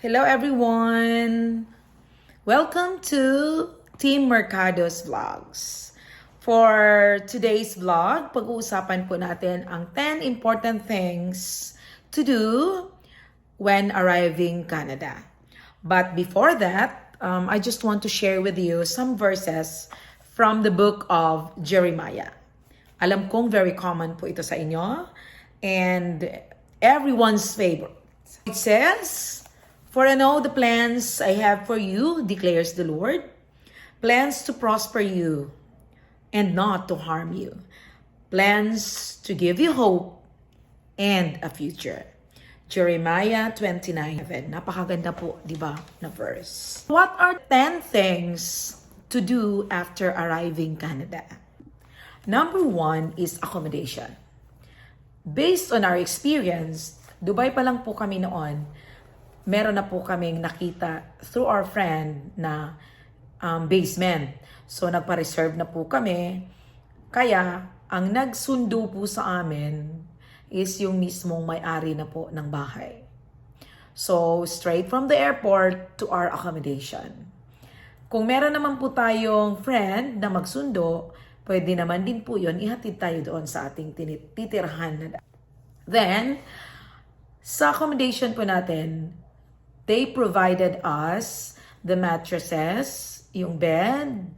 Hello everyone! Welcome to Team Mercado's Vlogs. For today's vlog, pag-uusapan po natin ang 10 important things to do when arriving Canada. But before that, I just want to share with you some verses from the book of Jeremiah. Alam kong very common po ito sa inyo and everyone's favorite. It says, "For I know the plans I have for you, declares the Lord, plans to prosper you and not to harm you, plans to give you hope and a future." Jeremiah 29:7. Napakaganda po, di ba, na verse. What are 10 things to do after arriving Canada? Number 1 is accommodation. Based on our experience, Dubai pa lang po kami noon, meron na po kaming nakita through our friend na basement. So nagpa-reserve na po kami. Kaya ang nagsundo po sa amin is yung mismong may-ari na po ng bahay. So straight from the airport to our accommodation. Kung meron naman po tayong friend na magsundo, pwede naman din po yun, ihatid tayo doon sa ating titirhan. Then, sa accommodation po natin, they provided us the mattresses, yung bed,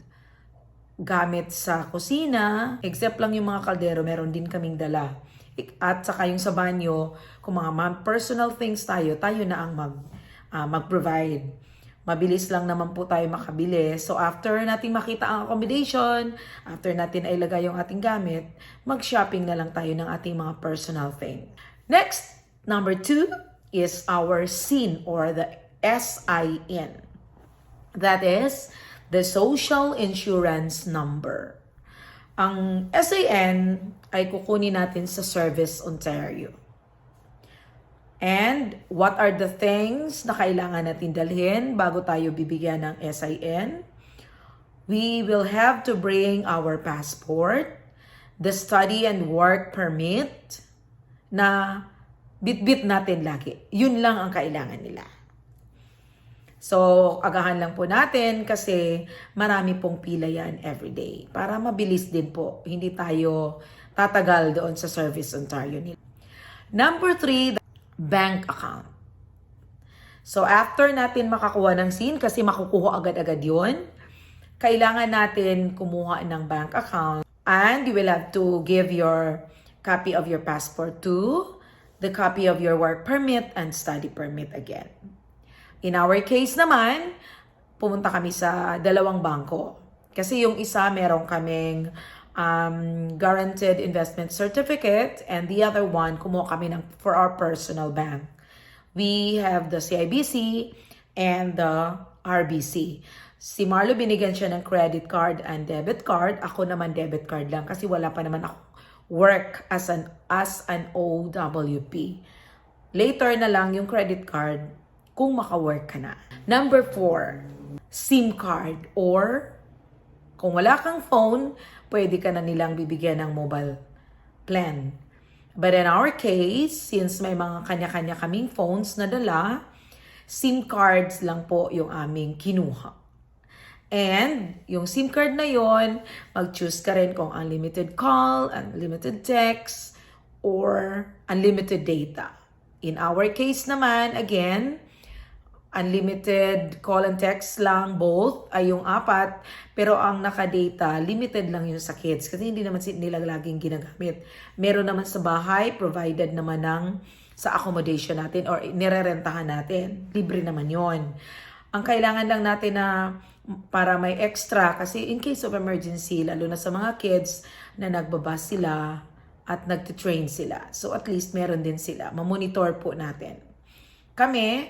gamit sa kusina, except lang yung mga kaldero, meron din kaming dala. At saka yung sa banyo, kung mga personal things tayo na ang mag-provide. Mabilis lang naman po tayo makabili. So after natin makita ang accommodation, after natin ay ilagay yung ating gamit, mag-shopping na lang tayo ng ating mga personal thing. Next, number 2 is our SIN or the SIN. That is the Social Insurance Number. Ang SIN ay kukunin natin sa Service Ontario. And what are the things na kailangan natin dalhin bago tayo bibigyan ng SIN? We will have to bring our passport, the study and work permit na bit-bit natin lagi. Yun lang ang kailangan nila. So, agahan lang po natin kasi marami pong pila yan everyday. Para mabilis din po. Hindi tayo tatagal doon sa Service Ontario nila. Number 3, bank account. So, after natin makakuha ng SIN, kasi makukuha agad-agad yun, kailangan natin kumuha ng bank account. And you will have to give your copy of your passport to the copy of your work permit and study permit again. In our case naman, pumunta kami sa dalawang bangko. Kasi yung isa, meron kaming guaranteed investment certificate and the other one, kumuha kami for our personal bank. We have the CIBC and the RBC. Si Marlo, binigyan siya ng credit card and debit card. Ako naman debit card lang kasi wala pa naman ako work as an OWP. Later na lang yung credit card kung maka-work ka na. Number 4, SIM card or kung wala kang phone, pwede ka na nilang bibigyan ng mobile plan. But in our case, since may mga kanya-kanya kaming phones na dala, SIM cards lang po yung aming kinuha. And yung SIM card na yon, mag-choose ka rin kung unlimited call, unlimited text, or unlimited data. In our case naman, again, unlimited call and text lang, both ay yung 4, pero ang naka-data, limited lang yun sa kids kasi hindi naman nila laging ginagamit. Meron naman sa bahay, provided naman sa accommodation natin or nirerentahan natin. Libre naman yon. Ang kailangan lang natin na para may extra kasi in case of emergency, lalo na sa mga kids na nagbabas sila at nagtitrain sila. So at least meron din sila. Mamonitor po natin. Kami,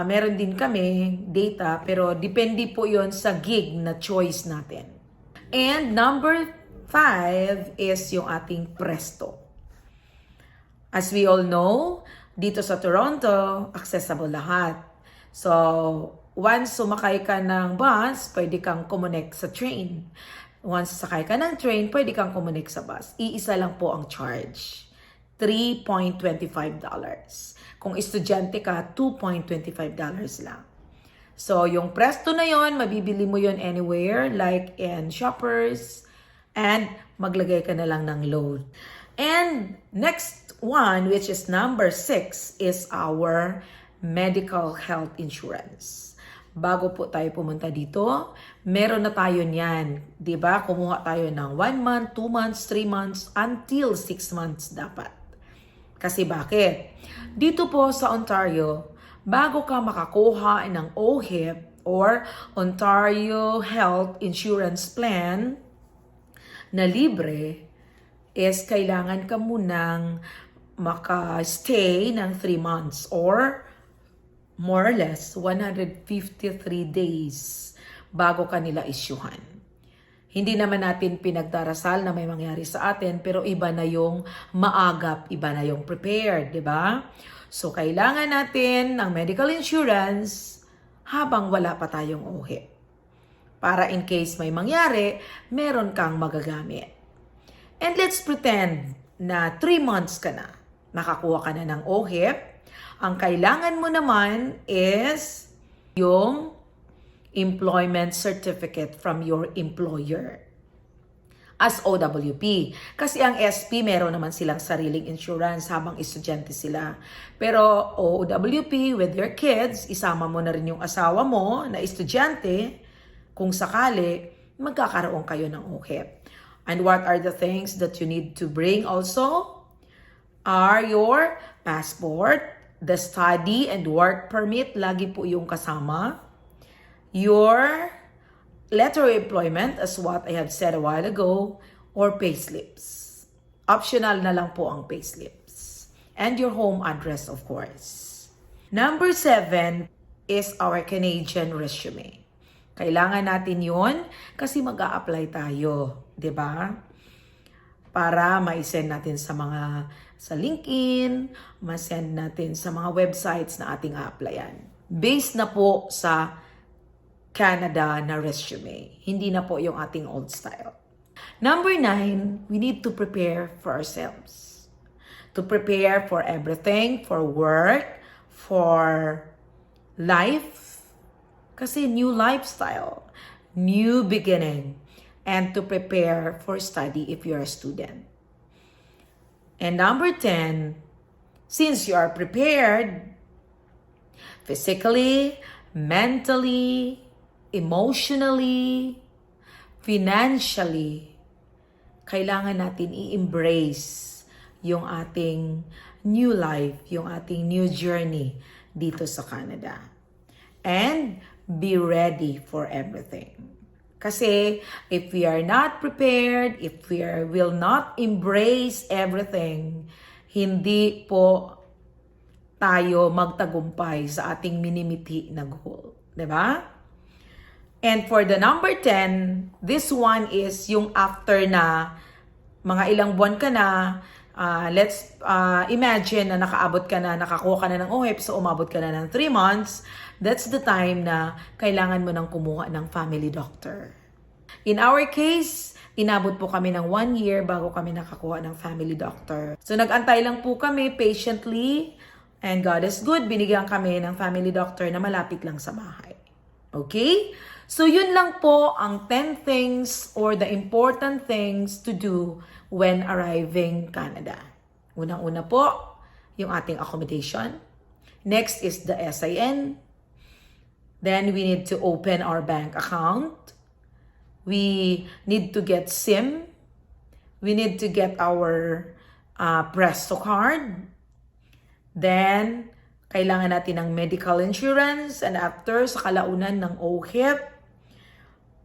meron din kami data pero depende po yon sa gig na choice natin. And number 5 is yung ating Presto. As we all know, dito sa Toronto, accessible lahat. So, once sumakay ka ng bus, pwede kang connect sa train. Once sakay ka ng train, pwede kang connect sa bus. Iisa lang po ang charge. $3.25. Kung estudyante ka, $2.25 lang. So, yung Presto na yon, mabibili mo yon anywhere, like in Shoppers, and maglagay ka na lang ng load. And next one, which is number 6, is our medical health insurance. Bago po tayo pumunta dito, meron na tayo niyan. Diba? Kumuha tayo ng 1 month, 2 months, 3 months, until 6 months dapat. Kasi bakit? Dito po sa Ontario, bago ka makakuha ng OHIP or Ontario Health Insurance Plan na libre, is kailangan ka munang maka-stay ng 3 months or more or less 153 days bago kanila isyuhan. Hindi naman natin pinagdarasal na may mangyari sa atin, pero iba na yung maagap, iba na yung prepared, di ba? So, kailangan natin ng medical insurance habang wala pa tayong OHIP. Para in case may mangyari, meron kang magagamit. And let's pretend na 3 months ka na, nakakuha ka na ng OHIP. Ang kailangan mo naman is yung employment certificate from your employer as OWP. Kasi ang SP, meron naman silang sariling insurance habang estudyante sila. Pero OWP with your kids, isama mo na rin yung asawa mo na estudyante, kung sakali, magkakaroon kayo ng OHIP. And what are the things that you need to bring also? Are your passport, the study and work permit, lagi po yung kasama. Your letter of employment, as what I have said a while ago, or payslips. Optional na lang po ang payslips. And your home address, of course. Number 7 is our Canadian resume. Kailangan natin yun kasi mag-a-apply tayo, di ba? Para ma-send natin sa LinkedIn, ma-send natin sa mga websites na ating a-applyan. Based na po sa Canada na resume. Hindi na po yung ating old style. Number 9, we need to prepare for ourselves. To prepare for everything, for work, for life. Kasi new lifestyle, new beginning, and to prepare for study if you're a student. And number 10, since you are prepared, physically, mentally, emotionally, financially, kailangan natin i-embrace yung ating new life, yung ating new journey dito sa Canada. And be ready for everything. Kasi if we are not prepared, if we will not embrace everything, hindi po tayo magtagumpay sa ating minimiti na goal. Diba? And for the number 10, this one is yung after na mga ilang buwan ka na, let's imagine na nakaabot ka na, nakakuha ka na ng OHIP, so umabot ka na ng 3 months, that's the time na kailangan mo nang kumuha ng family doctor. In our case, inabot po kami ng 1 year bago kami nakakuha ng family doctor. So nag-antay lang po kami patiently, and God is good, binigyan kami ng family doctor na malapit lang sa bahay. Okay? So yun lang po ang 10 things or the important things to do when arriving Canada. Unang-una po, yung ating accommodation. Next is the SIN. Then we need to open our bank account. We need to get SIM. We need to get our Presto card. Then, kailangan natin ng medical insurance. And after, sa kalaunan ng OHIP.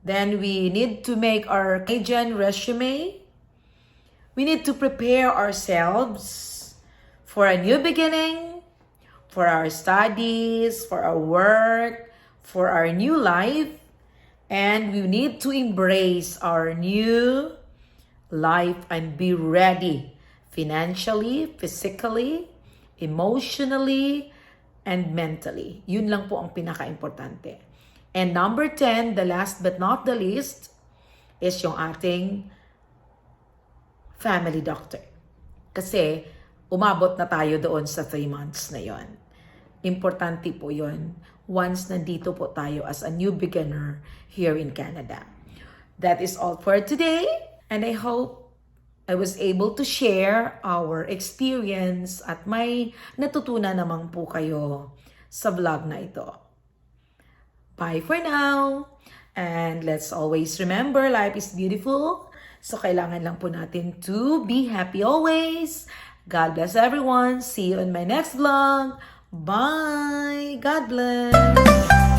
Then, we need to make our Canadian resume. We need to prepare ourselves for a new beginning, for our studies, for our work, for our new life. And we need to embrace our new life and be ready financially, physically, emotionally, and mentally. Yun lang po ang pinaka-importante. And number 10, the last but not the least, is yung ating family doctor. Kasi umabot na tayo doon sa 3 months na yon. Importante po yon once nandito po tayo as a new beginner here in Canada. That is all for today, and I hope I was able to share our experience at may natutunan naman po kayo sa vlog na ito. Bye for now! And let's always remember, life is beautiful. So kailangan lang po natin to be happy always. God bless everyone. See you in my next vlog. Bye! God bless!